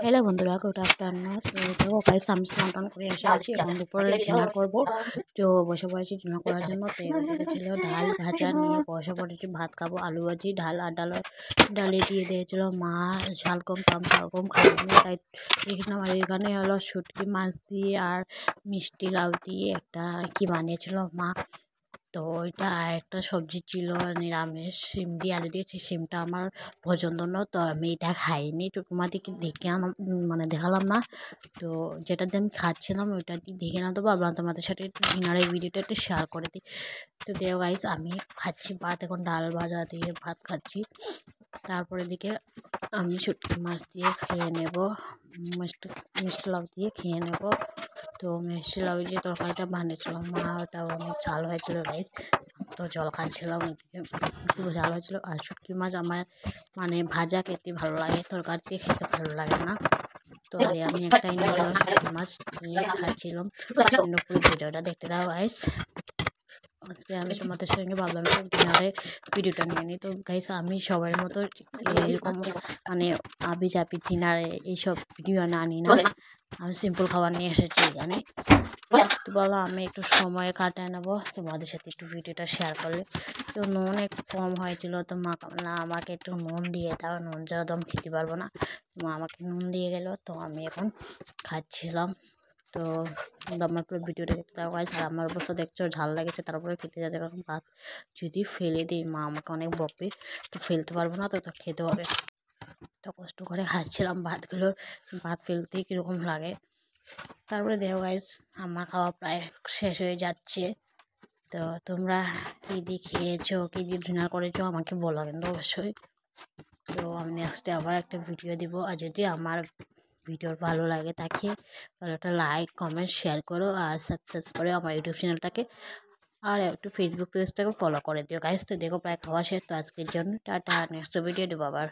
Hello বন্ধুরা, good afternoon. তো দেখো গাইস, আমি স্নান টান করে এসে আছি। এখন দুপুরে ডিনার করবো। তো বসে পড়েছি ডিনার করার জন্য। তো এদিকে ছিল ডাল ভাজা, নিয়ে বসে পড়েছি ভাত খাবো। আলু ভাজি, ডাল আর ডালে দিয়ে দিয়েছিল মা ঝাল কম, তো আমি ঝাল কম খাবো না, তাই এখানে আর এখানে হলো শুটকি মাছ দিয়ে আর মিষ্টি লাউ দিয়ে একটা কি বানিয়েছিল মা। তো ওইটা একটা সবজি ছিল নিরামিষ, শিম দিয়ে আলু দিয়েছি। শিমটা আমার পছন্দ না, তো আমি এটা খাইনি। তো তোমাদেরকে দেখে মানে দেখালাম না। তো যেটা দিয়ে আমি খাচ্ছিলাম ওইটা দিয়ে দেখে না, তো ভাবলাম তোমাদের সাথে একটু ডিনারের ভিডিওটা একটু শেয়ার করে দিই। তো দেখো গাইস, আমি খাচ্ছি ভাত, এখন ডাল ভাজা দিয়ে ভাত খাচ্ছি। তারপরে দিকে আমি শুটকি মাছ দিয়ে খেয়ে নেব, মিষ্টি মিষ্টি লাউ দিয়ে খেয়ে নেব। তো মিষ্টি লাউ যে তরকারিটা বানিয়েছিল মা, ওটা অনেক ঝাল হয়েছিল গাইস। তো জল খাচ্ছিলাম, ওদিকে খুব ঝাল হয়েছিল। আর শুটকি মাছ আমার মানে ভাজা খেতে ভালো লাগে, তরকারিতে খেতে ভালো লাগে না। তো আমি একটাই নিয়েছিলাম, শুটকি মাছ নিয়ে খাচ্ছিলাম। অন্য পুরো ভিডিওটা দেখতে দাও গাইস। আজকে আমি তোমাদের সঙ্গে ভাবলাম যে ডিনারে ভিডিওটা নিয়ে নিই। তো গাইস, আমি সবার মতো এরকম মানে আবি চাপি ডিনারে এইসব ভিডিও না নিই না। আমি সিম্পল খাবার নিয়ে এসেছি এখানে। তো বলো, আমি একটু সময় কাটায় নেবো তোমাদের সাথে একটু ভিডিওটা শেয়ার করলে। তো নুন একটু কম হয়েছিল, তো মা না আমাকে একটু নুন দিয়ে দাও, নুন ছাড়া দম খেতে পারবো না। মা আমাকে নুন দিয়ে গেল, তো আমি এখন খাচ্ছিলাম। তো আমার পুরো ভিডিওটা দেখতে থাকো গাইস। আর আমার অবস্থা দেখছো, ঝাল লেগেছে, তারপরে খেতে যাচ্ছে। কারণ ভাত যদি ফেলে দিই মা আমাকে অনেক বকবে, তো ফেলতে পারবো না, তো খেতে হবে। তো কষ্ট করে খাচ্ছিলাম ভাতগুলো, ভাত ফেলতেই কীরকম লাগে। তারপরে দেখো গাইস, আমার খাওয়া প্রায় শেষ হয়ে যাচ্ছে। তো তোমরা কী দিয়ে খেয়েছো, কী দিয়ে ডিনার করেছো আমাকে বলো কিন্তু অবশ্যই। তো আমি নেক্সটে আবার একটা ভিডিও দিব। আর যদি আমার ভিডিওর ভালো লাগে তাকে তাহলে একটা লাইক কমেন্ট শেয়ার করো, আর সাবস্ক্রাইব করো আমার ইউটিউব চ্যানেলটাকে, আর একটু ফেসবুক পেজটাকে ফলো করে দিও গাইস। তো দেখো প্রায় খাওয়া শেষ। তো আজকের জন্য টাটা, নেক্সট ভিডিও দেবো আবার।